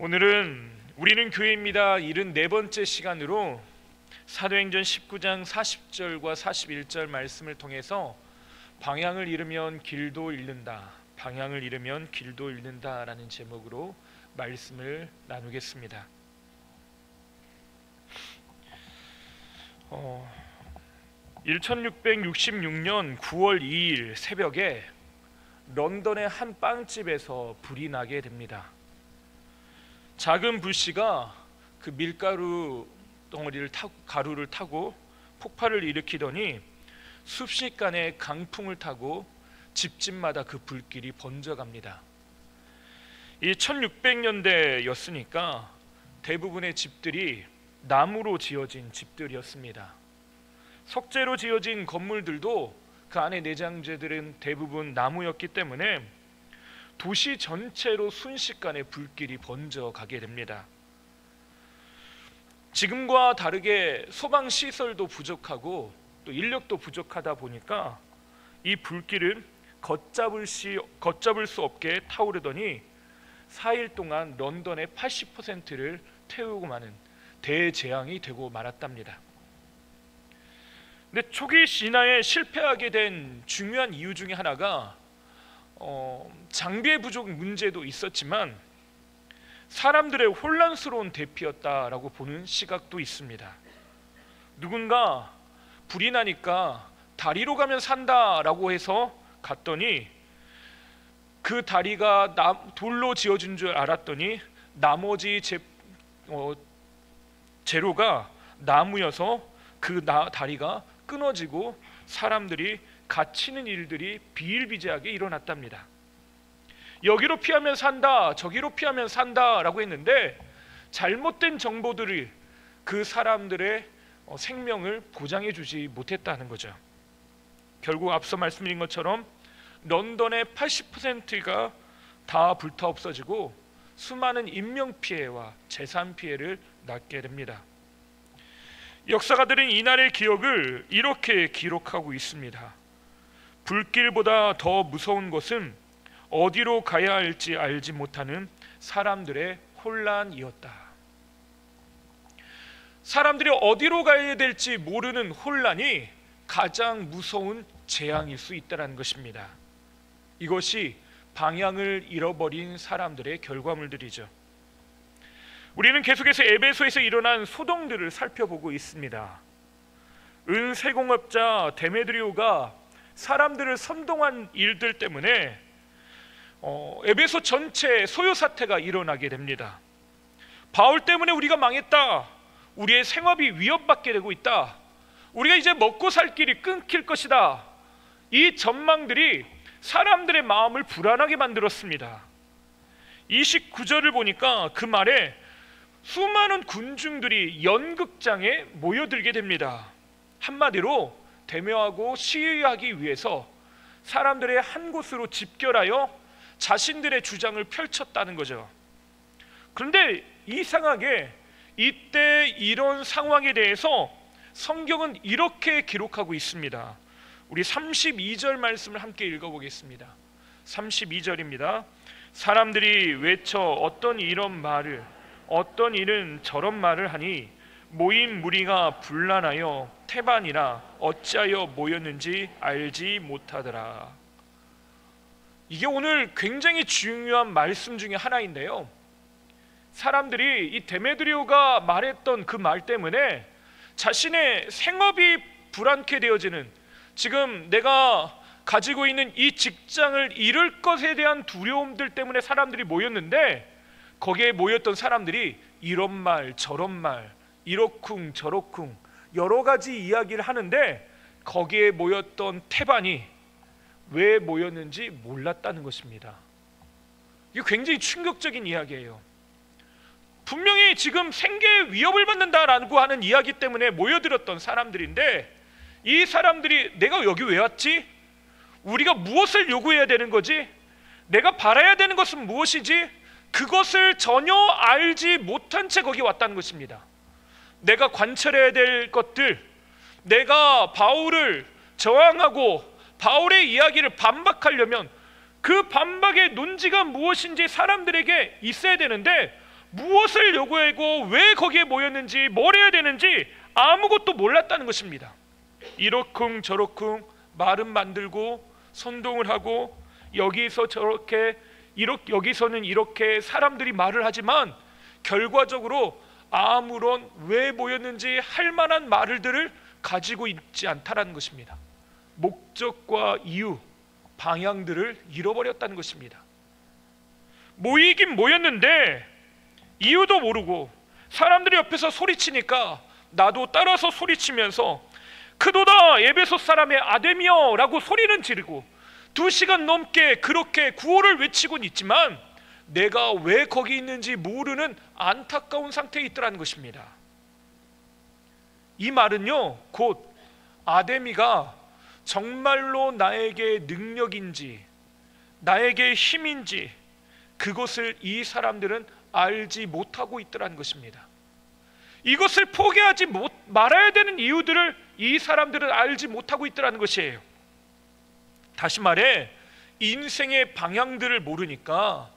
오늘은 우리는 교회입니다 74번째 시간으로 사도행전 19장 40절과 41절 말씀을 통해서 방향을 잃으면 길도 잃는다, 방향을 잃으면 길도 잃는다 라는 제목으로 말씀을 나누겠습니다. 1666년 9월 2일 새벽에 런던의 한 빵집에서 불이 나게 됩니다. 작은 불씨가 그 밀가루 덩어리를 타고 가루를 타고 폭발을 일으키더니 순식간에 강풍을 타고 집집마다 그 불길이 번져갑니다. 이 1600년대였으니까 대부분의 집들이 나무로 지어진 집들이었습니다. 석재로 지어진 건물들도 그 안에 내장재들은 대부분 나무였기 때문에 도시 전체로 순식간에 불길이 번져가게 됩니다. 지금과 다르게 소방시설도 부족하고 또 인력도 부족하다 보니까 이 불길은 걷잡을 수 없게 타오르더니 4일 동안 런던의 80%를 태우고 마는 대재앙이 되고 말았답니다. 근데 초기 진화에 실패하게 된 중요한 이유 중에 하나가 장비의 부족 문제도 있었지만 사람들의 혼란스러운 대피였다라고 보는 시각도 있습니다. 누군가 불이 나니까 다리로 가면 산다라고 해서 갔더니 그 다리가 돌로 지어진 줄 알았더니 나머지 재료가 나무여서 그 다리가 끊어지고 사람들이 갇히는 일들이 비일비재하게 일어났답니다. 여기로 피하면 산다, 저기로 피하면 산다 라고 했는데 잘못된 정보들이 그 사람들의 생명을 보장해 주지 못했다는 거죠. 결국 앞서 말씀드린 것처럼 런던의 80%가 다 불타 없어지고 수많은 인명피해와 재산피해를 낳게 됩니다. 역사가들은 이날의 기억을 이렇게 기록하고 있습니다. 불길보다 더 무서운 것은 어디로 가야 할지 알지 못하는 사람들의 혼란이었다. 사람들이 어디로 가야 될지 모르는 혼란이 가장 무서운 재앙일 수 있다는 것입니다. 이것이 방향을 잃어버린 사람들의 결과물들이죠. 우리는 계속해서 에베소에서 일어난 소동들을 살펴보고 있습니다. 은세공업자 데메드리오가 사람들을 선동한 일들 때문에 에베소 전체 소요 사태가 일어나게 됩니다. 바울 때문에 우리가 망했다, 우리의 생업이 위협받게 되고 있다, 우리가 이제 먹고 살 길이 끊길 것이다, 이 전망들이 사람들의 마음을 불안하게 만들었습니다. 29절을 보니까 그 말에 수많은 군중들이 연극장에 모여들게 됩니다. 한마디로 대면하고 시위하기 위해서 사람들의 한 곳으로 집결하여 자신들의 주장을 펼쳤다는 거죠. 그런데 이상하게 이때 이런 상황에 대해서 성경은 이렇게 기록하고 있습니다. 우리 32절 말씀을 함께 읽어보겠습니다. 32절입니다. 사람들이 외쳐 어떤 이런 말을, 어떤 이는 저런 말을 하니 모인 무리가 분란하여 태반이라 어찌하여 모였는지 알지 못하더라. 이게 오늘 굉장히 중요한 말씀 중에 하나인데요, 사람들이 이 데메드리오가 말했던 그 말 때문에 자신의 생업이 불안케 되어지는, 지금 내가 가지고 있는 이 직장을 잃을 것에 대한 두려움들 때문에 사람들이 모였는데, 거기에 모였던 사람들이 이런 말 저런 말 이러쿵 저러쿵 여러 가지 이야기를 하는데 거기에 모였던 태반이 왜 모였는지 몰랐다는 것입니다. 이게 굉장히 충격적인 이야기예요. 분명히 지금 생계에 위협을 받는다라고 하는 이야기 때문에 모여들었던 사람들인데, 이 사람들이 내가 여기 왜 왔지? 우리가 무엇을 요구해야 되는 거지? 내가 바라야 되는 것은 무엇이지? 그것을 전혀 알지 못한 채 거기 왔다는 것입니다. 내가 관철해야 될 것들, 내가 바울을 저항하고 바울의 이야기를 반박하려면 그 반박의 논지가 무엇인지 사람들에게 있어야 되는데 무엇을 요구하고 왜 거기에 모였는지 뭘 해야 되는지 아무것도 몰랐다는 것입니다. 이러쿵 저러쿵 말은 만들고 선동을 하고 여기서 저렇게 여기서는 이렇게 사람들이 말을 하지만 결과적으로 아무런 왜 모였는지 할 만한 말들을 가지고 있지 않다라는 것입니다. 목적과 이유, 방향들을 잃어버렸다는 것입니다. 모이긴 모였는데 이유도 모르고 사람들이 옆에서 소리치니까 나도 따라서 소리치면서 크도다 에베소 사람의 아데미여 라고 소리는 지르고 2시간 넘게 그렇게 구호를 외치곤 있지만 내가 왜 거기 있는지 모르는 안타까운 상태에 있더라는 것입니다. 이 말은요, 곧 아데미가 정말로 나에게 능력인지 나에게 힘인지 그것을 이 사람들은 알지 못하고 있더라는 것입니다. 이것을 포기하지 말아야 되는 이유들을 이 사람들은 알지 못하고 있더라는 것이에요. 다시 말해 인생의 방향들을 모르니까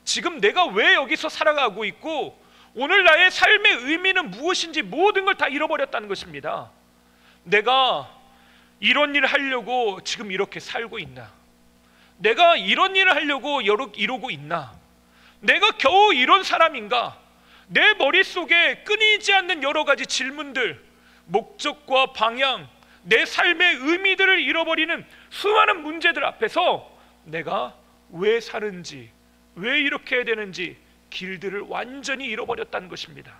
지금 내가 왜 여기서 살아가고 있고 오늘 나의 삶의 의미는 무엇인지 모든 걸 다 잃어버렸다는 것입니다. 내가 이런 일을 하려고 지금 이렇게 살고 있나? 내가 이런 일을 하려고 이러고 있나? 내가 겨우 이런 사람인가? 내 머릿속에 끊이지 않는 여러 가지 질문들, 목적과 방향, 내 삶의 의미들을 잃어버리는 수많은 문제들 앞에서 내가 왜 사는지, 왜 이렇게 해야 되는지 길들을 완전히 잃어버렸다는 것입니다.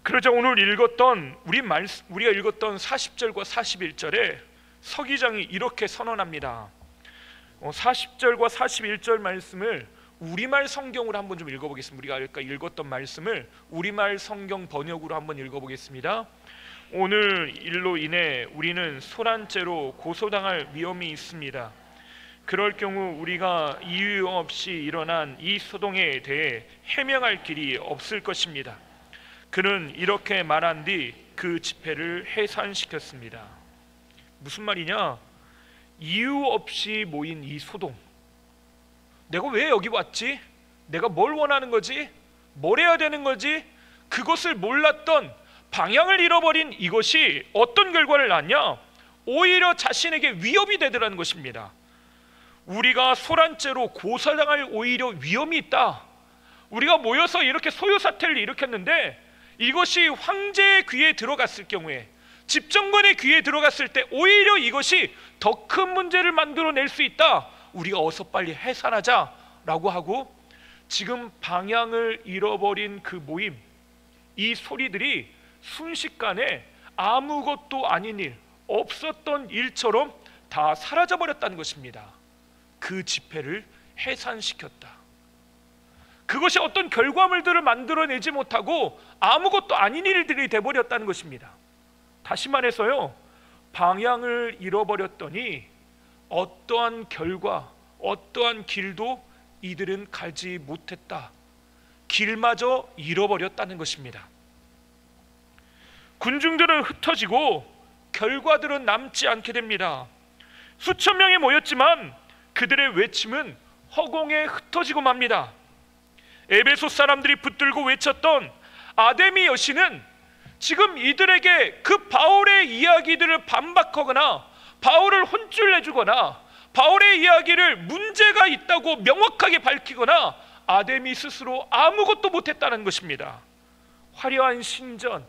그러자 오늘 우리가 읽었던 40절과 41절에 서기장이 이렇게 선언합니다. 40절과 41절 말씀을 우리말 성경으로 한번 좀 읽어보겠습니다. 우리가 아까 읽었던 말씀을 우리말 성경 번역으로 한번 읽어보겠습니다. 오늘 일로 인해 우리는 소란죄로 고소당할 위험이 있습니다. 그럴 경우 우리가 이유 없이 일어난 이 소동에 대해 해명할 길이 없을 것입니다. 그는 이렇게 말한 뒤 그 집회를 해산시켰습니다. 무슨 말이냐? 이유 없이 모인 이 소동, 내가 왜 여기 왔지? 내가 뭘 원하는 거지? 뭘 해야 되는 거지? 그것을 몰랐던 방향을 잃어버린 이것이 어떤 결과를 낳냐? 오히려 자신에게 위협이 되더라는 것입니다. 우리가 소란죄로 고소당할 오히려 위험이 있다. 우리가 모여서 이렇게 소요사태를 일으켰는데 이것이 황제의 귀에 들어갔을 경우에, 집정관의 귀에 들어갔을 때 오히려 이것이 더 큰 문제를 만들어낼 수 있다. 우리가 어서 빨리 해산하자라고 하고 지금 방향을 잃어버린 그 모임, 이 소리들이 순식간에 아무것도 아닌 일, 없었던 일처럼 다 사라져버렸다는 것입니다. 그 집회를 해산시켰다. 그것이 어떤 결과물들을 만들어내지 못하고 아무것도 아닌 일들이 돼버렸다는 것입니다. 다시 말해서요, 방향을 잃어버렸더니 어떠한 결과, 어떠한 길도 이들은 가지 못했다. 길마저 잃어버렸다는 것입니다. 군중들은 흩어지고 결과들은 남지 않게 됩니다. 수천 명이 모였지만 그들의 외침은 허공에 흩어지고 맙니다. 에베소 사람들이 붙들고 외쳤던 아데미 여신은 지금 이들에게 그 바울의 이야기들을 반박하거나 바울을 혼쭐내주거나 바울의 이야기를 문제가 있다고 명확하게 밝히거나 아데미 스스로 아무것도 못했다는 것입니다. 화려한 신전,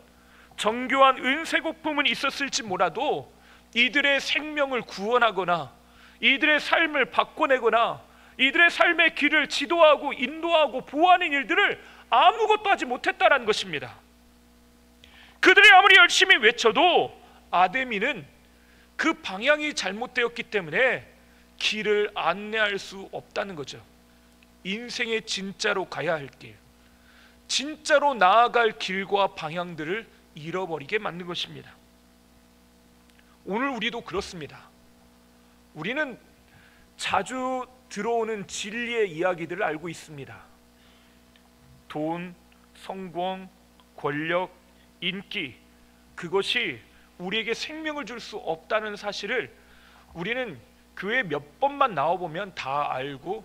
정교한 은세곡품은 있었을지 몰라도 이들의 생명을 구원하거나 이들의 삶을 바꿔내거나 이들의 삶의 길을 지도하고 인도하고 보호하는 일들을 아무것도 하지 못했다는 것입니다. 그들이 아무리 열심히 외쳐도 아데미는 그 방향이 잘못되었기 때문에 길을 안내할 수 없다는 거죠. 인생의 진짜로 가야 할 길, 진짜로 나아갈 길과 방향들을 잃어버리게 만든 것입니다. 오늘 우리도 그렇습니다. 우리는 자주 들어오는 진리의 이야기들을 알고 있습니다. 돈, 성공, 권력, 인기, 그것이 우리에게 생명을 줄 수 없다는 사실을 우리는 교회 몇 번만 나와보면 다 알고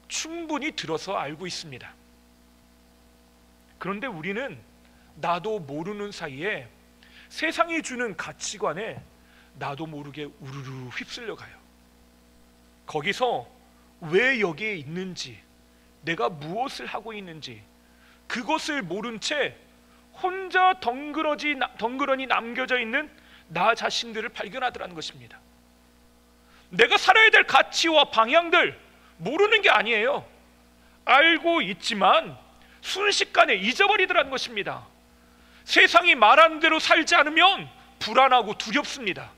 충분히 들어서 알고 있습니다. 그런데 우리는 나도 모르는 사이에 세상이 주는 가치관에 나도 모르게 우르르 휩쓸려 가요. 거기서 왜 여기에 있는지, 내가 무엇을 하고 있는지 그것을 모른 채 혼자 덩그러니 남겨져 있는 나 자신들을 발견하더라는 것입니다. 내가 살아야 될 가치와 방향들 모르는 게 아니에요. 알고 있지만 순식간에 잊어버리더라는 것입니다. 세상이 말하는 대로 살지 않으면 불안하고 두렵습니다.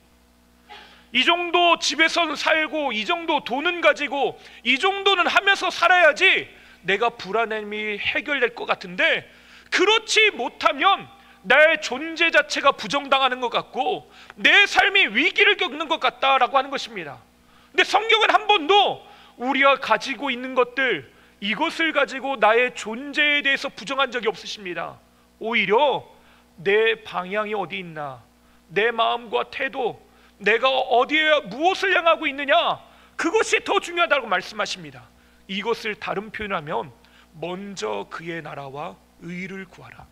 이 정도 집에서는 살고, 이 정도 돈은 가지고, 이 정도는 하면서 살아야지 내가 불안함이 해결될 것 같은데, 그렇지 못하면 나의 존재 자체가 부정당하는 것 같고 내 삶이 위기를 겪는 것 같다라고 하는 것입니다. 근데 성경은 한 번도 우리가 가지고 있는 것들, 이것을 가지고 나의 존재에 대해서 부정한 적이 없으십니다. 오히려 내 방향이 어디 있나, 내 마음과 태도, 내가 어디에 무엇을 향하고 있느냐, 그것이 더 중요하다고 말씀하십니다. 이것을 다른 표현하면 먼저 그의 나라와 의를 구하라.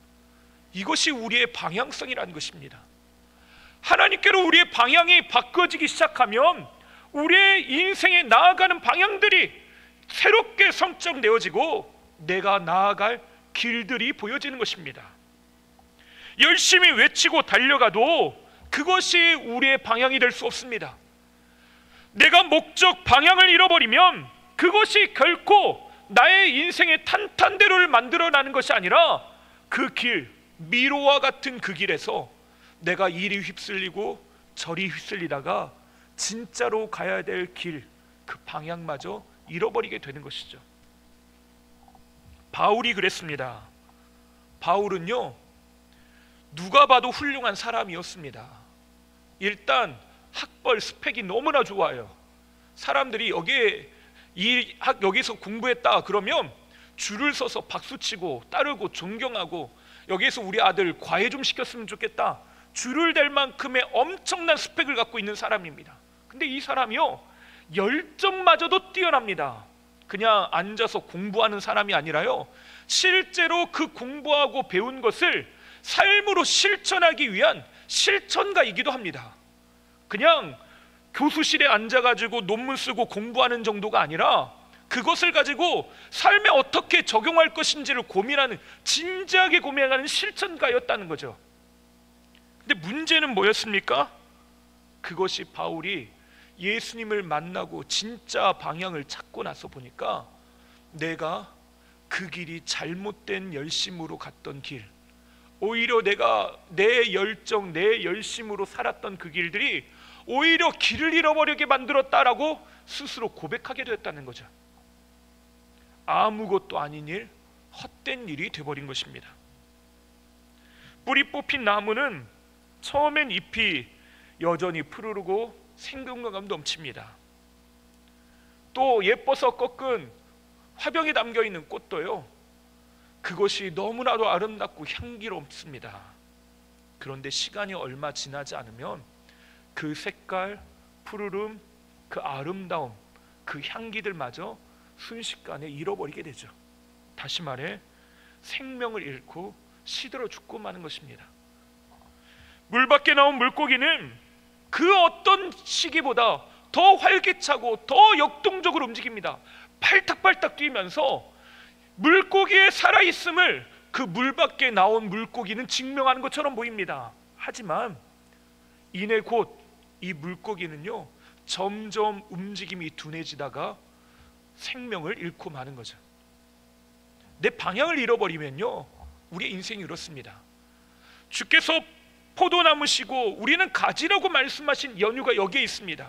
이것이 우리의 방향성이라는 것입니다. 하나님께로 우리의 방향이 바꿔지기 시작하면 우리의 인생에 나아가는 방향들이 새롭게 선정되어지고 내가 나아갈 길들이 보여지는 것입니다. 열심히 외치고 달려가도 그것이 우리의 방향이 될 수 없습니다. 내가 목적 방향을 잃어버리면 그것이 결코 나의 인생의 탄탄대로를 만들어나는 것이 아니라 그 길, 미로와 같은 그 길에서 내가 이리 휩쓸리고 저리 휩쓸리다가 진짜로 가야 될 길, 그 방향마저 잃어버리게 되는 것이죠. 바울이 그랬습니다. 바울은요, 누가 봐도 훌륭한 사람이었습니다. 일단 학벌 스펙이 너무나 좋아요. 사람들이 여기서 공부했다 그러면 줄을 서서 박수치고 따르고 존경하고, 여기에서 우리 아들 과외 좀 시켰으면 좋겠다, 줄을 댈 만큼의 엄청난 스펙을 갖고 있는 사람입니다. 근데 이 사람이요, 열정마저도 뛰어납니다. 그냥 앉아서 공부하는 사람이 아니라요, 실제로 그 공부하고 배운 것을 삶으로 실천하기 위한 실천가이기도 합니다. 그냥 교수실에 앉아가지고 논문 쓰고 공부하는 정도가 아니라 그것을 가지고 삶에 어떻게 적용할 것인지를 고민하는, 진지하게 고민하는 실천가였다는 거죠. 근데 문제는 뭐였습니까? 그것이 바울이 예수님을 만나고 진짜 방향을 찾고 나서 보니까 내가 그 길이 잘못된 열심으로 갔던 길, 오히려 내가 내 열정, 내 열심으로 살았던 그 길들이 오히려 길을 잃어버리게 만들었다라고 스스로 고백하게 되었다는 거죠. 아무것도 아닌 일, 헛된 일이 되어버린 것입니다. 뿌리 뽑힌 나무는 처음엔 잎이 여전히 푸르르고 생동감 넘칩니다. 또 예뻐서 꺾은 화병에 담겨있는 꽃도요, 그것이 너무나도 아름답고 향기롭습니다. 그런데 시간이 얼마 지나지 않으면 그 색깔, 푸르름, 그 아름다움, 그 향기들마저 순식간에 잃어버리게 되죠. 다시 말해 생명을 잃고 시들어 죽고 마는 것입니다. 물 밖에 나온 물고기는 그 어떤 시기보다 더 활기차고 더 역동적으로 움직입니다. 팔딱팔딱 뛰면서 물고기의 살아있음을 그 물 밖에 나온 물고기는 증명하는 것처럼 보입니다. 하지만 이내 곧 이 물고기는요, 점점 움직임이 둔해지다가 생명을 잃고 마는 거죠. 내 방향을 잃어버리면요, 우리의 인생이 이렇습니다. 주께서 포도나무시고 우리는 가지라고 말씀하신 연유가 여기에 있습니다.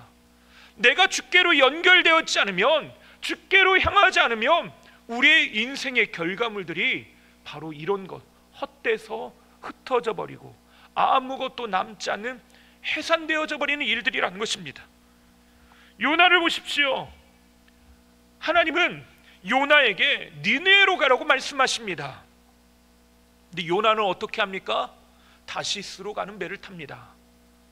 내가 주께로 연결되었지 않으면, 주께로 향하지 않으면 우리의 인생의 결과물들이 바로 이런 것, 헛돼서 흩어져 버리고 아무것도 남지 않는 해산되어져 버리는 일들이라는 것입니다. 요나를 보십시오. 하나님은 요나에게 니느웨로 가라고 말씀하십니다. 근데 요나는 어떻게 합니까? 다시스로 가는 배를 탑니다.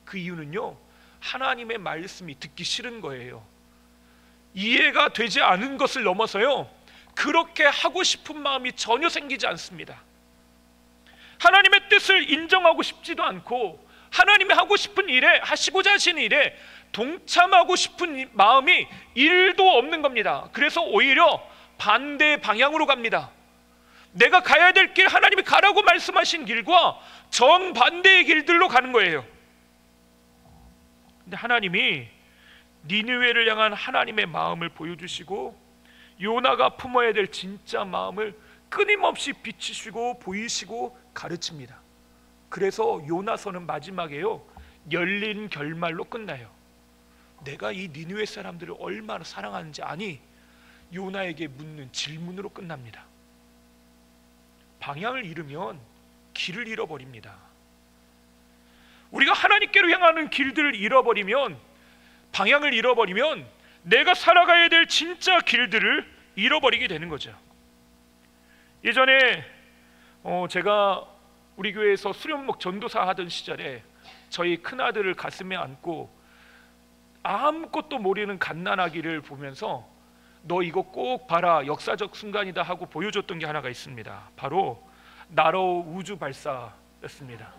그 이유는요, 하나님의 말씀이 듣기 싫은 거예요. 이해가 되지 않은 것을 넘어서요, 그렇게 하고 싶은 마음이 전혀 생기지 않습니다. 하나님의 뜻을 인정하고 싶지도 않고 하나님이 하고 싶은 일에, 하시고자 하시는 일에 동참하고 싶은 마음이 1도 없는 겁니다. 그래서 오히려 반대 방향으로 갑니다. 내가 가야 될 길, 하나님이 가라고 말씀하신 길과 정반대의 길들로 가는 거예요. 근데 하나님이 니느웨를 향한 하나님의 마음을 보여주시고 요나가 품어야 될 진짜 마음을 끊임없이 비추시고 보이시고 가르칩니다. 그래서 요나서는 마지막에요, 열린 결말로 끝나요. 내가 이 니느웨 사람들을 얼마나 사랑하는지 아니? 요나에게 묻는 질문으로 끝납니다. 방향을 잃으면 길을 잃어버립니다. 우리가 하나님께로 향하는 길들을 잃어버리면, 방향을 잃어버리면 내가 살아가야 될 진짜 길들을 잃어버리게 되는 거죠. 예전에 제가 우리 교회에서 수련목 전도사 하던 시절에 저희 큰아들을 가슴에 안고 아무것도 모르는 갓난아기를 보면서 너 이거 꼭 봐라, 역사적 순간이다 하고 보여줬던 게 하나가 있습니다. 바로 나로 우주 발사였습니다.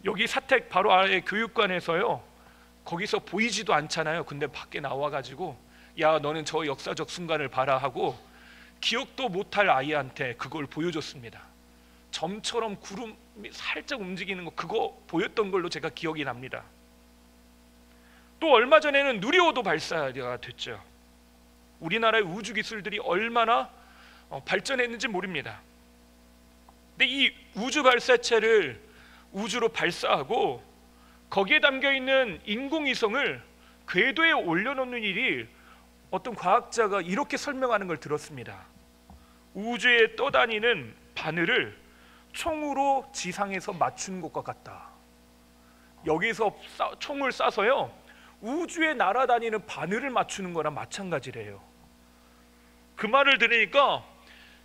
여기 사택 바로 아래 교육관에서요, 거기서 보이지도 않잖아요. 근데 밖에 나와가지고 야, 너는 저 역사적 순간을 봐라 하고 기억도 못할 아이한테 그걸 보여줬습니다. 점처럼 구름이 살짝 움직이는 거, 그거 보였던 걸로 제가 기억이 납니다. 또 얼마 전에는 누리호도 발사가 됐죠. 우리나라의 우주 기술들이 얼마나 발전했는지 모릅니다. 근데 이 우주 발사체를 우주로 발사하고 거기에 담겨있는 인공위성을 궤도에 올려놓는 일이, 어떤 과학자가 이렇게 설명하는 걸 들었습니다. 우주에 떠다니는 바늘을 총으로 지상에서 맞추는 것과 같다. 여기서 총을 쏴서요, 우주에 날아다니는 바늘을 맞추는 거랑 마찬가지래요. 그 말을 들으니까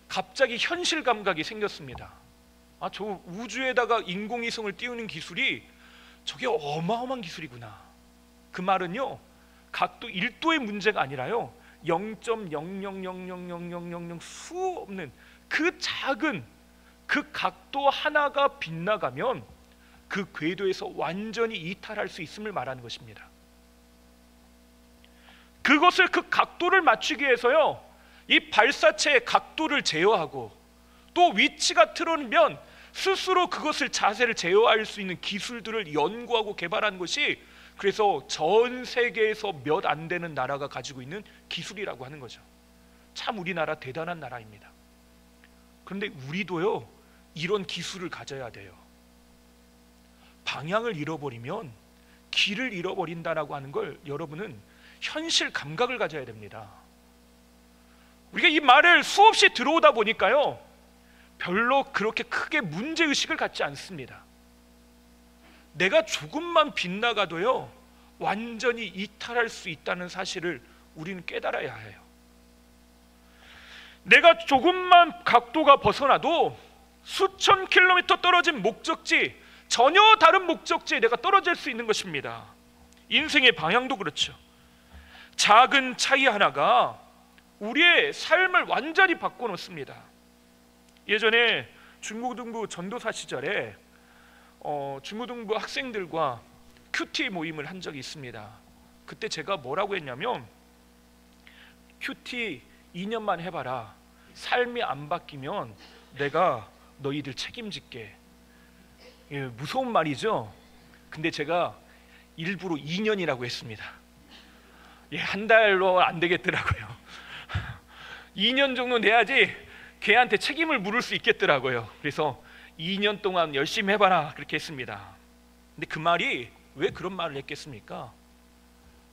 갑자기 현실 감각이 생겼습니다. 아, 저 우주에다가 인공위성을 띄우는 기술이 저게 어마어마한 기술이구나. 그 말은요, 각도 1도의 문제가 아니라요, 0.00000000 수 없는 그 작은 그 각도 하나가 빗나가면 그 궤도에서 완전히 이탈할 수 있음을 말하는 것입니다. 그것을, 그 각도를 맞추기 위해서요, 이 발사체의 각도를 제어하고 또 위치가 틀어지면 스스로 그것을, 자세를 제어할 수 있는 기술들을 연구하고 개발한 것이, 그래서 전 세계에서 몇 안 되는 나라가 가지고 있는 기술이라고 하는 거죠. 참 우리나라 대단한 나라입니다. 그런데 우리도요, 이런 기술을 가져야 돼요. 방향을 잃어버리면 길을 잃어버린다라고 하는 걸 여러분은 현실 감각을 가져야 됩니다. 우리가 이 말을 수없이 들어오다 보니까요, 별로 그렇게 크게 문제의식을 갖지 않습니다. 내가 조금만 빗나가도요, 완전히 이탈할 수 있다는 사실을 우리는 깨달아야 해요. 내가 조금만 각도가 벗어나도 수천 킬로미터 떨어진 목적지, 전혀 다른 목적지에 내가 떨어질 수 있는 것입니다. 인생의 방향도 그렇죠. 작은 차이 하나가 우리의 삶을 완전히 바꿔놓습니다. 예전에 중고등부 전도사 시절에 중고등부 학생들과 큐티 모임을 한 적이 있습니다. 그때 제가 뭐라고 했냐면, 큐티 2년만 해봐라. 삶이 안 바뀌면 내가 너희들 책임질게. 예, 무서운 말이죠. 근데 제가 일부러 2년이라고 했습니다. 예, 한 달로 안 되겠더라고요. 2년 정도 내야지 걔한테 책임을 물을 수 있겠더라고요. 그래서 2년 동안 열심히 해봐라, 그렇게 했습니다. 근데 그 말이 왜 그런 말을 했겠습니까?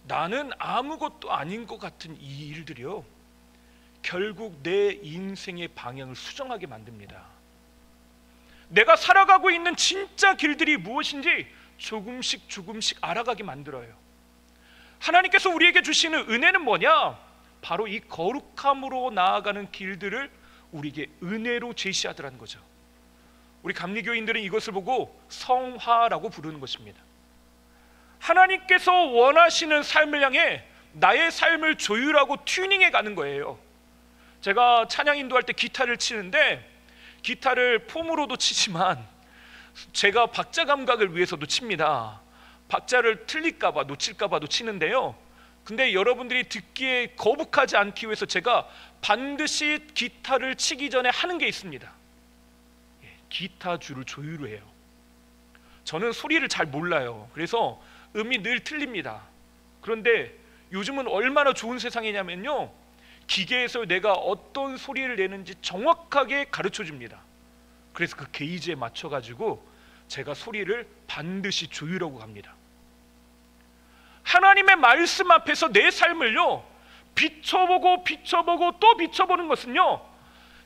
나는 아무것도 아닌 것 같은 이 일들이요, 결국 내 인생의 방향을 수정하게 만듭니다. 내가 살아가고 있는 진짜 길들이 무엇인지 조금씩 조금씩 알아가게 만들어요. 하나님께서 우리에게 주시는 은혜는 뭐냐? 바로 이 거룩함으로 나아가는 길들을 우리에게 은혜로 제시하더라는 거죠. 우리 감리교인들은 이것을 보고 성화라고 부르는 것입니다. 하나님께서 원하시는 삶을 향해 나의 삶을 조율하고 튜닝해 가는 거예요. 제가 찬양 인도할 때 기타를 치는데 기타를 폼으로도 치지만 제가 박자 감각을 위해서도 칩니다. 박자를 틀릴까 봐 놓칠까 봐도 치는데요. 근데 여러분들이 듣기에 거북하지 않기 위해서 제가 반드시 기타를 치기 전에 하는 게 있습니다. 기타 줄을 조율을 해요. 저는 소리를 잘 몰라요. 그래서 음이 늘 틀립니다. 그런데 요즘은 얼마나 좋은 세상이냐면요, 기계에서 내가 어떤 소리를 내는지 정확하게 가르쳐 줍니다. 그래서 그 게이지에 맞춰 가지고 제가 소리를 반드시 조율하고 갑니다. 하나님의 말씀 앞에서 내 삶을요 비춰보고 또 비춰보는 것은요,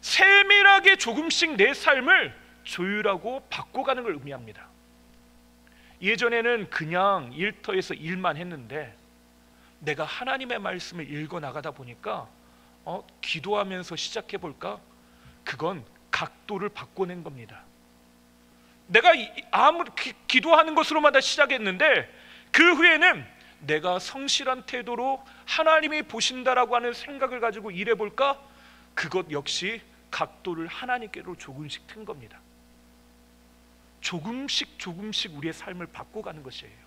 세밀하게 조금씩 내 삶을 조율하고 바꿔가는 걸 의미합니다. 예전에는 그냥 일터에서 일만 했는데 내가 하나님의 말씀을 읽어 나가다 보니까 기도하면서 시작해 볼까? 그건 각도를 바꿔낸 겁니다. 내가 아무리 기도하는 것으로마다 시작했는데 그 후에는 내가 성실한 태도로 하나님이 보신다라고 하는 생각을 가지고 일해 볼까? 그것 역시 각도를 하나님께로 조금씩 튼 겁니다. 조금씩 우리의 삶을 바꿔가는 것이에요.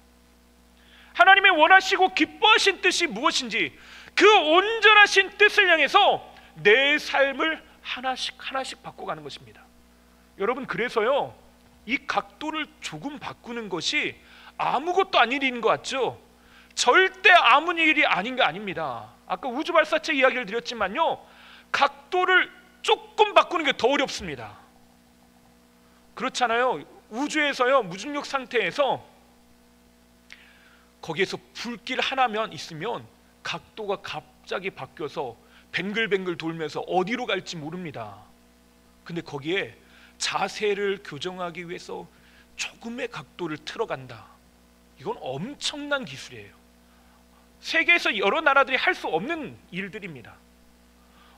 하나님의 원하시고 기뻐하신 뜻이 무엇인지 그 온전하신 뜻을 향해서 내 삶을 하나씩 바꿔가는 것입니다. 여러분, 그래서요 이 각도를 조금 바꾸는 것이 아무것도 아닌 일인 것 같죠? 절대 아무 일이 아닌 게 아닙니다. 아까 우주발사체 이야기를 드렸지만요, 각도를 조금 바꾸는 게 더 어렵습니다. 그렇잖아요. 우주에서요, 무중력 상태에서 거기에서 불길 하나만 있으면 각도가 갑자기 바뀌어서 뱅글뱅글 돌면서 어디로 갈지 모릅니다. 근데 거기에 자세를 교정하기 위해서 조금의 각도를 틀어간다. 이건 엄청난 기술이에요. 세계에서 여러 나라들이 할 수 없는 일들입니다.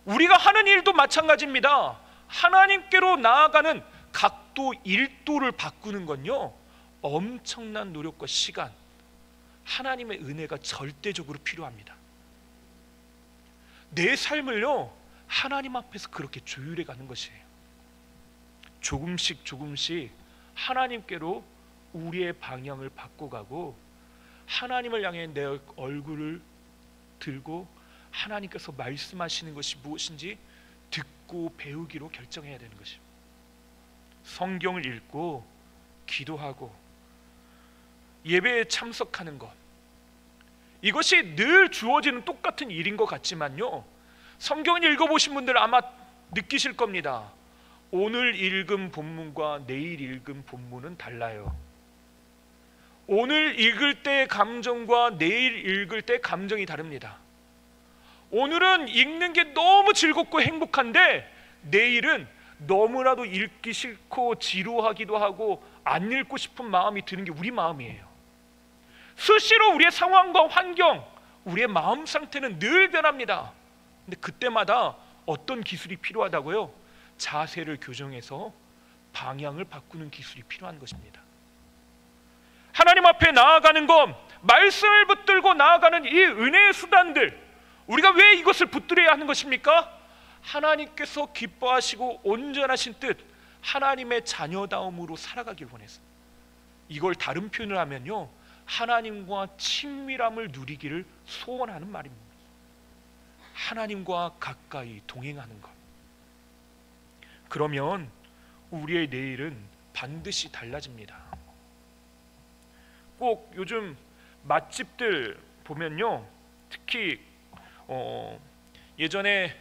우리가 하는 일도 마찬가지입니다. 하나님께로 나아가는 각도 1도를 바꾸는 건요, 엄청난 노력과 시간, 하나님의 은혜가 절대적으로 필요합니다. 내 삶을요 하나님 앞에서 그렇게 조율해 가는 것이에요. 조금씩 하나님께로 우리의 방향을 바꿔가고 하나님을 향해 내 얼굴을 들고 하나님께서 말씀하시는 것이 무엇인지 듣고 배우기로 결정해야 되는 것입니다. 성경을 읽고 기도하고 예배에 참석하는 것, 이것이 늘 주어지는 똑같은 일인 것 같지만요, 성경을 읽어보신 분들 아마 느끼실 겁니다. 오늘 읽은 본문과 내일 읽은 본문은 달라요. 오늘 읽을 때 감정과 내일 읽을 때 감정이 다릅니다. 오늘은 읽는 게 너무 즐겁고 행복한데 내일은 너무나도 읽기 싫고 지루하기도 하고 안 읽고 싶은 마음이 드는 게 우리 마음이에요. 수시로 우리의 상황과 환경, 우리의 마음 상태는 늘 변합니다. 근데 그때마다 어떤 기술이 필요하다고요? 자세를 교정해서 방향을 바꾸는 기술이 필요한 것입니다. 하나님 앞에 나아가는 것, 말씀을 붙들고 나아가는 이 은혜의 수단들, 우리가 왜 이것을 붙들어야 하는 것입니까? 하나님께서 기뻐하시고 온전하신 뜻, 하나님의 자녀다움으로 살아가길 원해서. 이걸 다른 표현을 하면요, 하나님과 친밀함을 누리기를 소원하는 말입니다. 하나님과 가까이 동행하는 것. 그러면 우리의 내일은 반드시 달라집니다. 꼭 요즘 맛집들 보면요, 특히 예전에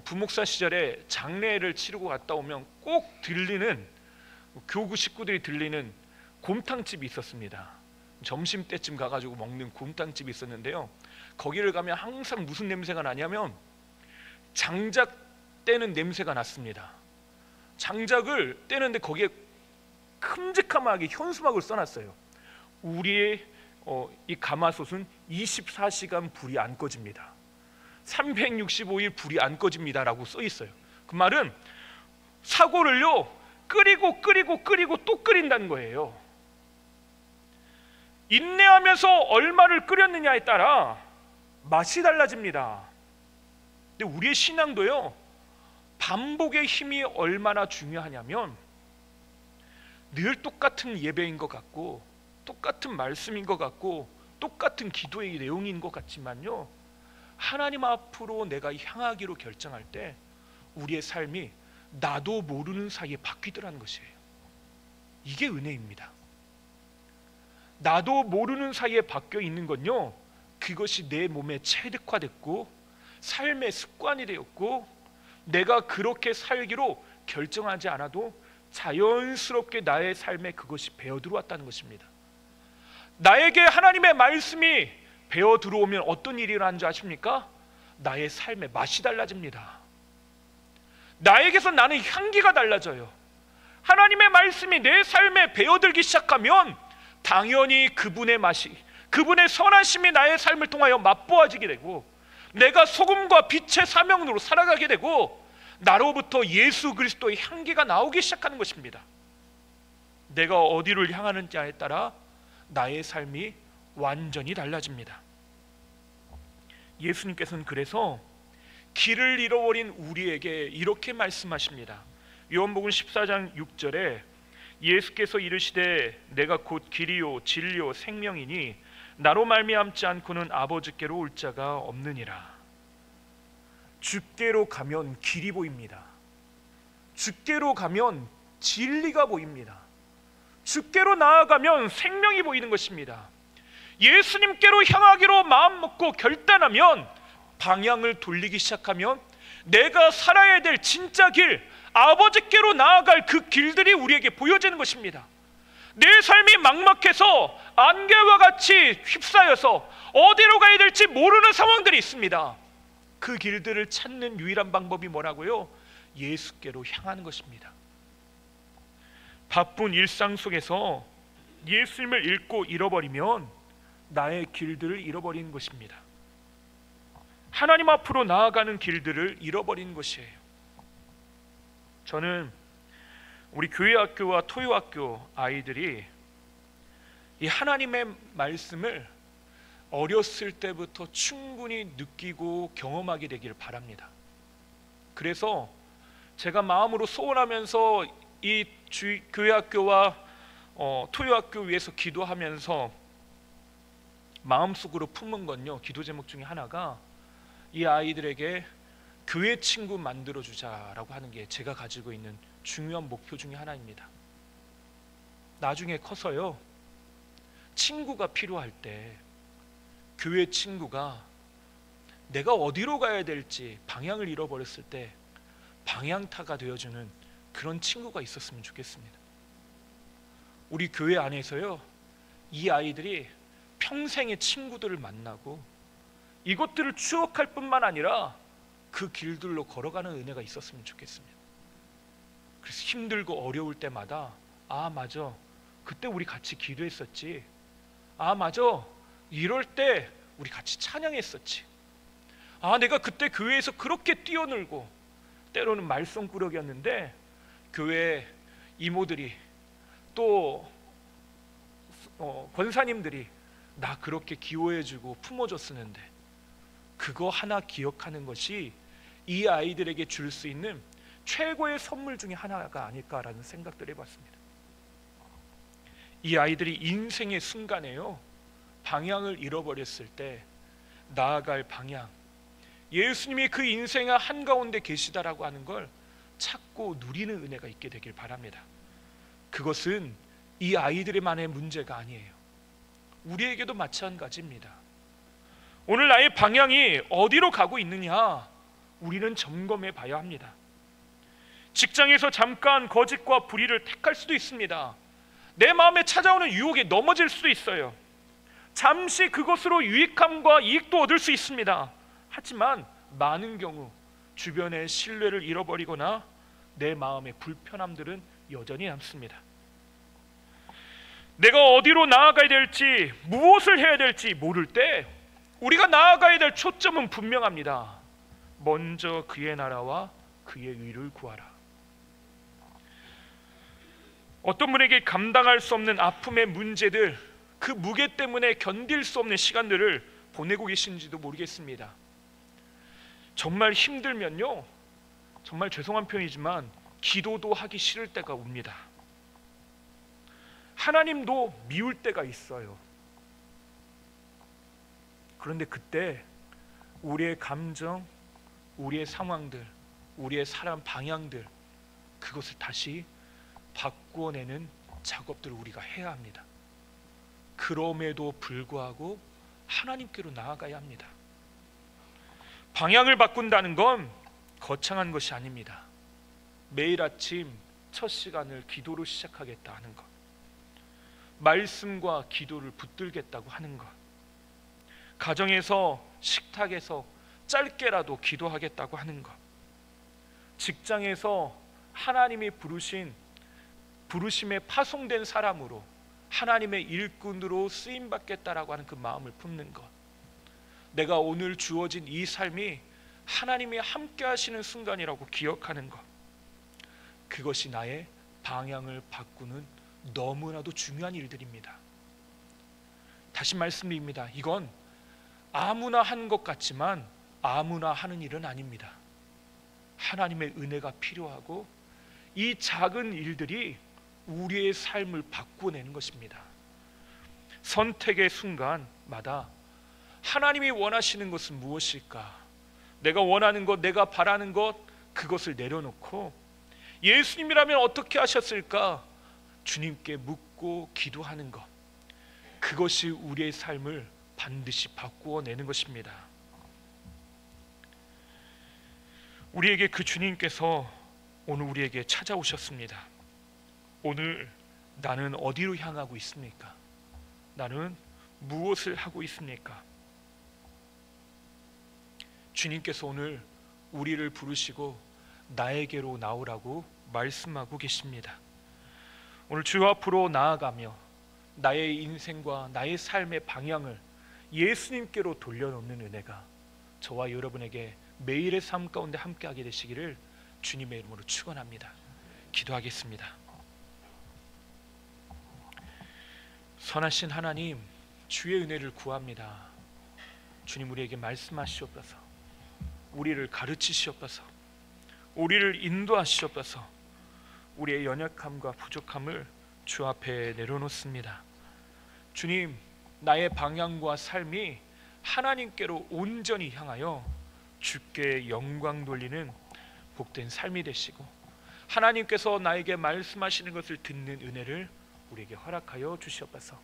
부목사 시절에 장례를 치르고 갔다 오면 꼭 들리는, 교구 식구들이 들리는 곰탕집이 있었습니다. 점심때쯤 가가지고 먹는 곰탕집이 있었는데요, 거기를 가면 항상 무슨 냄새가 나냐면 장작 떼는 냄새가 났습니다. 장작을 떼는데 거기에 큼직하게 현수막을 써놨어요. 우리의 이 가마솥은 24시간 불이 안 꺼집니다. 365일 불이 안 꺼집니다 라고 써 있어요. 그 말은 사고를요 끓이고 또 끓인다는 거예요. 인내하면서 얼마를 끓였느냐에 따라 맛이 달라집니다. 근데 우리의 신앙도요, 반복의 힘이 얼마나 중요하냐면 늘 똑같은 예배인 것 같고 똑같은 말씀인 것 같고 똑같은 기도의 내용인 것 같지만요, 하나님 앞으로 내가 향하기로 결정할 때 우리의 삶이 나도 모르는 사이에 바뀌더라는 것이에요. 이게 은혜입니다. 나도 모르는 사이에 바뀌어 있는 건요, 그것이 내 몸에 체득화됐고 삶의 습관이 되었고 내가 그렇게 살기로 결정하지 않아도 자연스럽게 나의 삶에 그것이 배어 들어왔다는 것입니다. 나에게 하나님의 말씀이 배어 들어오면 어떤 일이 일어나는 줄 아십니까? 나의 삶의 맛이 달라집니다. 나에게서 나는 향기가 달라져요. 하나님의 말씀이 내 삶에 배어들기 시작하면 당연히 그분의 맛이, 그분의 선하심이 나의 삶을 통하여 맛보아지게 되고 내가 소금과 빛의 사명으로 살아가게 되고 나로부터 예수 그리스도의 향기가 나오기 시작하는 것입니다. 내가 어디를 향하는지에 따라 나의 삶이 완전히 달라집니다. 예수님께서는 그래서 길을 잃어버린 우리에게 이렇게 말씀하십니다. 요한복음 14장 6절에 예수께서 이르시되 내가 곧 길이요 진리요 생명이니 나로 말미암지 않고는 아버지께로 올 자가 없느니라. 주께로 가면 길이 보입니다. 주께로 가면 진리가 보입니다. 주께로 나아가면 생명이 보이는 것입니다. 예수님께로 향하기로 마음먹고 결단하면, 방향을 돌리기 시작하면 내가 살아야 될 진짜 길, 아버지께로 나아갈 그 길들이 우리에게 보여지는 것입니다. 내 삶이 막막해서 안개와 같이 휩싸여서 어디로 가야 될지 모르는 상황들이 있습니다. 그 길들을 찾는 유일한 방법이 뭐라고요? 예수께로 향하는 것입니다. 바쁜 일상 속에서 예수님을 잃고 잃어버리면 나의 길들을 잃어버리는 것입니다. 하나님 앞으로 나아가는 길들을 잃어버리는 것이에요. 저는 우리 교회학교와 토요학교 아이들이 이 하나님의 말씀을 어렸을 때부터 충분히 느끼고 경험하게 되길 바랍니다. 그래서 제가 마음으로 소원하면서 이 교회학교와 토요학교 위해서 기도하면서 마음속으로 품은 건요, 기도 제목 중에 하나가 이 아이들에게 교회 친구 만들어주자라고 하는 게 제가 가지고 있는 중요한 목표 중에 하나입니다. 나중에 커서요, 친구가 필요할 때 교회 친구가 내가 어디로 가야 될지 방향을 잃어버렸을 때 방향타가 되어주는 그런 친구가 있었으면 좋겠습니다. 우리 교회 안에서요, 이 아이들이 평생의 친구들을 만나고 이것들을 추억할 뿐만 아니라 그 길들로 걸어가는 은혜가 있었으면 좋겠습니다. 그래서 힘들고 어려울 때마다 아 맞아, 그때 우리 같이 기도했었지. 아 맞아, 이럴 때 우리 같이 찬양했었지. 아 내가 그때 교회에서 그렇게 뛰어놀고, 때로는 말썽꾸러기였는데 교회 이모들이 또 권사님들이 나 그렇게 기호해주고 품어줬었는데, 그거 하나 기억하는 것이 이 아이들에게 줄 수 있는 최고의 선물 중에 하나가 아닐까라는 생각들을 해봤습니다. 이 아이들이 인생의 순간에요, 방향을 잃어버렸을 때 나아갈 방향, 예수님이 그 인생의 한가운데 계시다라고 하는 걸 찾고 누리는 은혜가 있게 되길 바랍니다. 그것은 이 아이들만의 문제가 아니에요. 우리에게도 마찬가지입니다. 오늘 나의 방향이 어디로 가고 있느냐, 우리는 점검해 봐야 합니다. 직장에서 잠깐 거짓과 불의를 택할 수도 있습니다. 내 마음에 찾아오는 유혹에 넘어질 수도 있어요. 잠시 그것으로 유익함과 이익도 얻을 수 있습니다. 하지만 많은 경우 주변의 신뢰를 잃어버리거나 내 마음의 불편함들은 여전히 남습니다. 내가 어디로 나아가야 될지, 무엇을 해야 될지 모를 때 우리가 나아가야 될 초점은 분명합니다. 먼저 그의 나라와 그의 의를 구하라. 어떤 분에게 감당할 수 없는 아픔의 문제들, 그 무게 때문에 견딜 수 없는 시간들을 보내고 계신지도 모르겠습니다. 정말 힘들면요, 정말 죄송한 표현이지만 기도도 하기 싫을 때가 옵니다. 하나님도 미울 때가 있어요. 그런데 그때 우리의 감정, 우리의 상황들, 우리의 사람 방향들, 그것을 다시 바꾸어내는 작업들을 우리가 해야 합니다. 그럼에도 불구하고 하나님께로 나아가야 합니다. 방향을 바꾼다는 건 거창한 것이 아닙니다. 매일 아침 첫 시간을 기도로 시작하겠다 하는 것, 말씀과 기도를 붙들겠다고 하는 것, 가정에서, 식탁에서 짧게라도 기도하겠다고 하는 것, 직장에서 하나님이 부르심에 파송된 사람으로 하나님의 일꾼으로 쓰임받겠다라고 하는 그 마음을 품는 것, 내가 오늘 주어진 이 삶이 하나님이 함께 하시는 순간이라고 기억하는 것, 그것이 나의 방향을 바꾸는 너무나도 중요한 일들입니다. 다시 말씀드립니다. 이건 아무나 하는 것 같지만 아무나 하는 일은 아닙니다. 하나님의 은혜가 필요하고 이 작은 일들이 우리의 삶을 바꾸어내는 것입니다. 선택의 순간마다 하나님이 원하시는 것은 무엇일까? 내가 원하는 것, 내가 바라는 것, 그것을 내려놓고 예수님이라면 어떻게 하셨을까? 주님께 묻고 기도하는 것, 그것이 우리의 삶을 반드시 바꾸어내는 것입니다. 우리에게 그 주님께서 오늘 우리에게 찾아오셨습니다. 오늘 나는 어디로 향하고 있습니까? 나는 무엇을 하고 있습니까? 주님께서 오늘 우리를 부르시고 나에게로 나오라고 말씀하고 계십니다. 오늘 주 앞으로 나아가며 나의 인생과 나의 삶의 방향을 예수님께로 돌려놓는 은혜가 저와 여러분에게 매일의 삶 가운데 함께하게 되시기를 주님의 이름으로 축원합니다. 기도하겠습니다. 선하신 하나님, 주의 은혜를 구합니다. 주님, 우리에게 말씀하시옵소서. 우리를 가르치시옵소서. 우리를 인도하시옵소서. 우리의 연약함과 부족함을 주 앞에 내려놓습니다. 주님, 나의 방향과 삶이 하나님께로 온전히 향하여 주께 영광 돌리는 복된 삶이 되시고 하나님께서 나에게 말씀하시는 것을 듣는 은혜를 우리에게 허락하여 주시옵소서.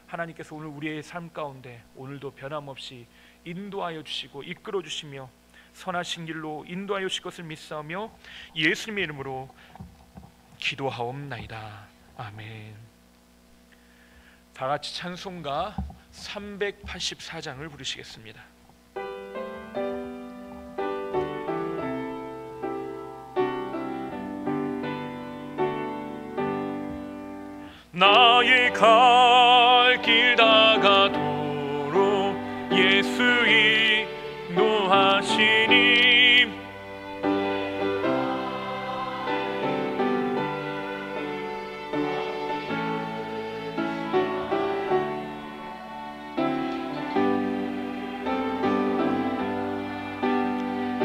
하나님께서 오늘 우리의 삶 가운데 오늘도 변함없이 인도하여 주시고 이끌어 주시며 선하신 길로 인도하여 주실 것을 믿사오며 예수님의 이름으로 기도하옵나이다. 아멘. 다 같이 찬송가 384장을 부르시겠습니다. 나의 갈 길 다가도록 예수 인도하시니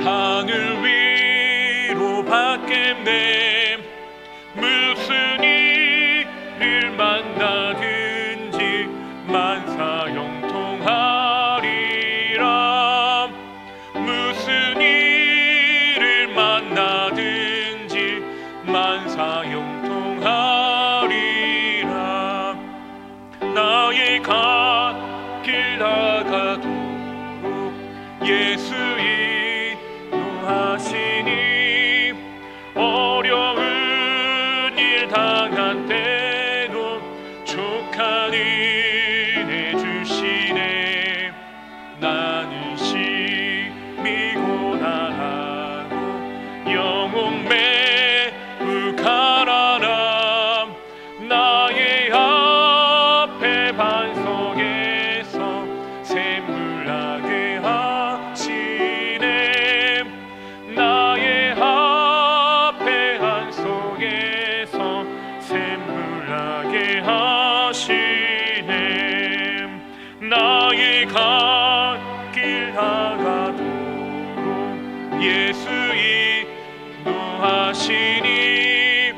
하늘 위로 받겠네. 무슨 일을 만나든지 만사형통하리라. 무슨 일을 만나든지 만사형통하리라. 나의 갈 길 다가도록 예수 하시니 어려운 일 당한 때도 족한 은혜 주시네. 나는 심히 고난하고 영혼 매우 가난함. 나의 앞에 반석에서 샘물 나게 하시네. 나의 앞에 한 속에서 샘물 나게 하시네. 나의 갈 하시니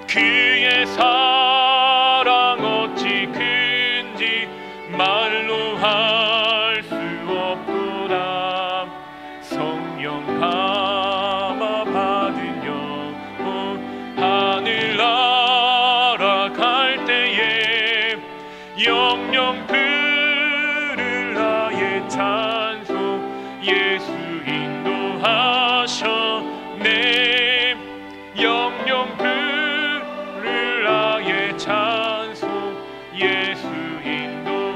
그의 사랑 어찌 큰지 말로 할 수 없도다. 성령 감화 받은 영혼 하늘 날아갈 때에 영영 부를 나의 찬송 예수 인도하셨네. 영영 부를 나의 찬송 예수 인도하셨네.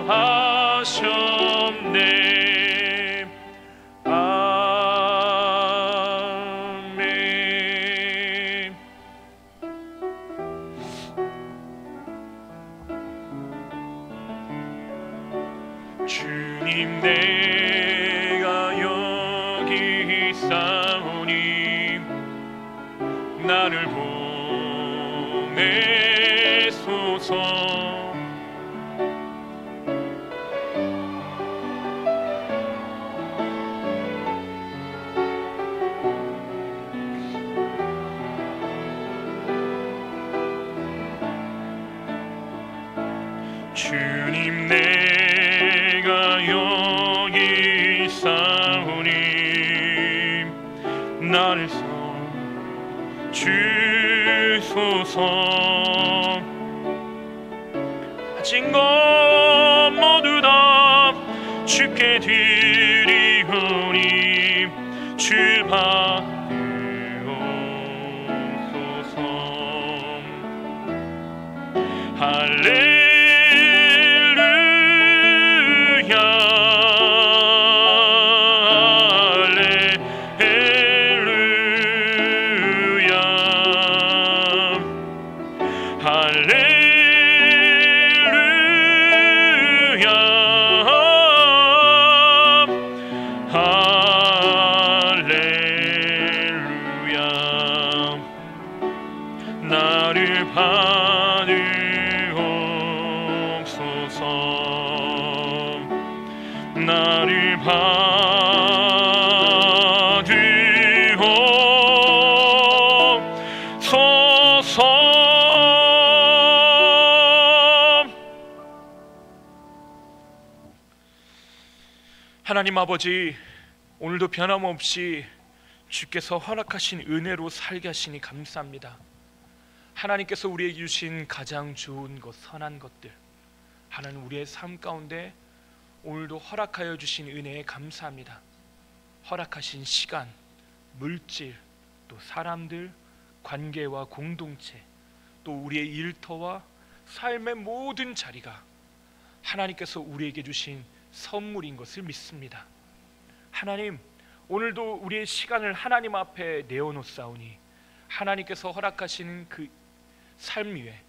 아멘. 주님 내가 여기 있사오니 나를 보내소서. 주님 내가 여기 있사오니 나를 주소서. 가진 것 모두 다 주께 드리오니 주 받으옵소서. 할렐루야 나를 받으옵소서. 나를 받으옵소서. 하나님 아버지, 오늘도 변함없이 주께서 허락하신 은혜로 살게 하시니 감사합니다. 하나님께서 우리에게 주신 가장 좋은 것, 선한 것들, 하나님 우리의 삶 가운데 오늘도 허락하여 주신 은혜에 감사합니다. 허락하신 시간, 물질, 또 사람들, 관계와 공동체, 또 우리의 일터와 삶의 모든 자리가 하나님께서 우리에게 주신 선물인 것을 믿습니다. 하나님, 오늘도 우리의 시간을 하나님 앞에 내어놓사오니 하나님께서 허락하시는 그 삶 위에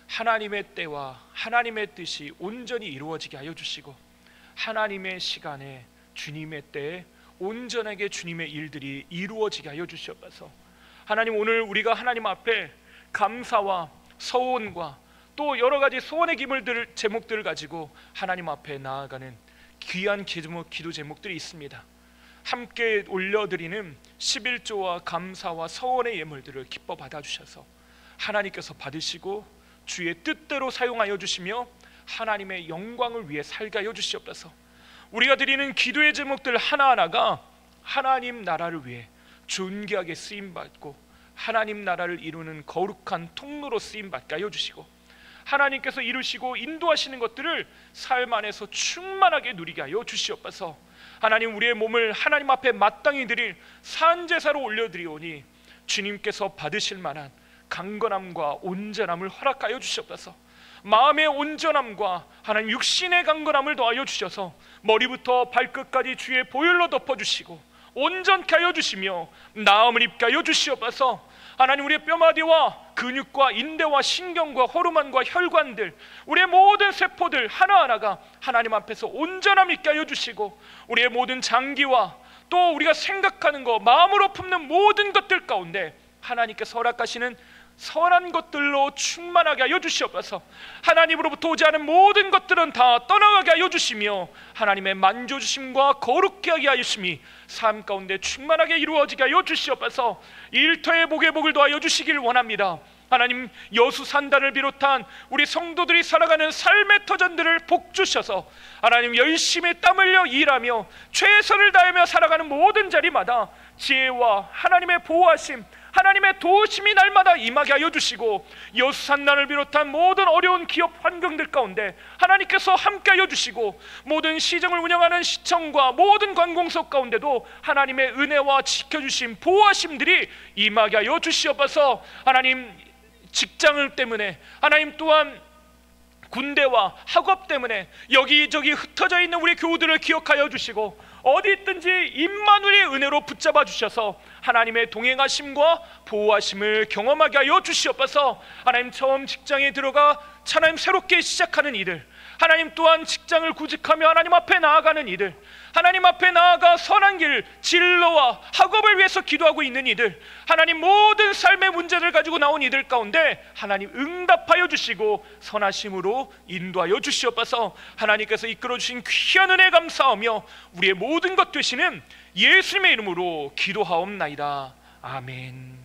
하나님의 때와 하나님의 뜻이 온전히 이루어지게 하여 주시고, 하나님의 시간에 주님의 때에 온전하게 주님의 일들이 이루어지게 하여 주시옵소서. 하나님, 오늘 우리가 하나님 앞에 감사와 서원과 또 여러 가지 소원의 제목들을 가지고 하나님 앞에 나아가는 귀한 기도 제목들이 있습니다. 함께 올려드리는 11조와 감사와 서원의 예물들을 기뻐 받아주셔서 하나님께서 받으시고 주의 뜻대로 사용하여 주시며 하나님의 영광을 위해 살게 하여 주시옵소서. 우리가 드리는 기도의 제목들 하나하나가 하나님 나라를 위해 존귀하게 쓰임받고 하나님 나라를 이루는 거룩한 통로로 쓰임받게 하여 주시고, 하나님께서 이루시고 인도하시는 것들을 삶 안에서 충만하게 누리게 하여 주시옵소서. 하나님, 우리의 몸을 하나님 앞에 마땅히 드릴 산제사로 올려드리오니 주님께서 받으실 만한 강건함과 온전함을 허락하여 주시옵소서. 마음의 온전함과 하나님 육신의 강건함을 더하여 주셔서 머리부터 발끝까지 주의 보혈로 덮어주시고 온전케 하여 주시며 나음을 입게 하여 주시옵소서. 하나님, 우리의 뼈마디와 근육과 인대와 신경과 호르몬과 혈관들, 우리의 모든 세포들 하나하나가 하나님 앞에서 온전함 있게 하여 주시고, 우리의 모든 장기와 또 우리가 생각하는 것, 마음으로 품는 모든 것들 가운데 하나님께서 허락하시는 선한 것들로 충만하게 하여 주시옵소서. 하나님으로부터 오지 않은 모든 것들은 다 떠나가게 하여 주시며 하나님의 만져주심과 거룩게 하게 하여 주심이 삶 가운데 충만하게 이루어지게 하여 주시옵소서. 일터의 복의 복을 더하여 주시길 원합니다. 하나님, 여수산단을 비롯한 우리 성도들이 살아가는 삶의 터전들을 복 주셔서 하나님, 열심히 땀 흘려 일하며 최선을 다하며 살아가는 모든 자리마다 지혜와 하나님의 보호하심, 하나님의 도우심이 날마다 임하게 하여 주시고, 여수산단을 비롯한 모든 어려운 기업 환경들 가운데 하나님께서 함께 하여 주시고, 모든 시정을 운영하는 시청과 모든 관공서 가운데도 하나님의 은혜와 지켜주심, 보호하심들이 임하게 하여 주시옵소서. 하나님, 직장을 때문에, 하나님 또한 군대와 학업 때문에 여기저기 흩어져 있는 우리 교우들을 기억하여 주시고, 어디 있든지 임마누엘의 은혜로 붙잡아 주셔서 하나님의 동행하심과 보호하심을 경험하게 하여 주시옵소서. 하나님, 처음 직장에 들어가 하나님 새롭게 시작하는 이들, 하나님 또한 직장을 구직하며 하나님 앞에 나아가는 이들, 하나님 앞에 나아가 선한 길, 진로와 학업을 위해서 기도하고 있는 이들, 하나님 모든 삶의 문제를 가지고 나온 이들 가운데 하나님 응답하여 주시고 선하심으로 인도하여 주시옵소서. 하나님께서 이끌어 주신 귀한 은혜 감사하며 우리의 모든 것 되시는 예수님의 이름으로 기도하옵나이다. 아멘.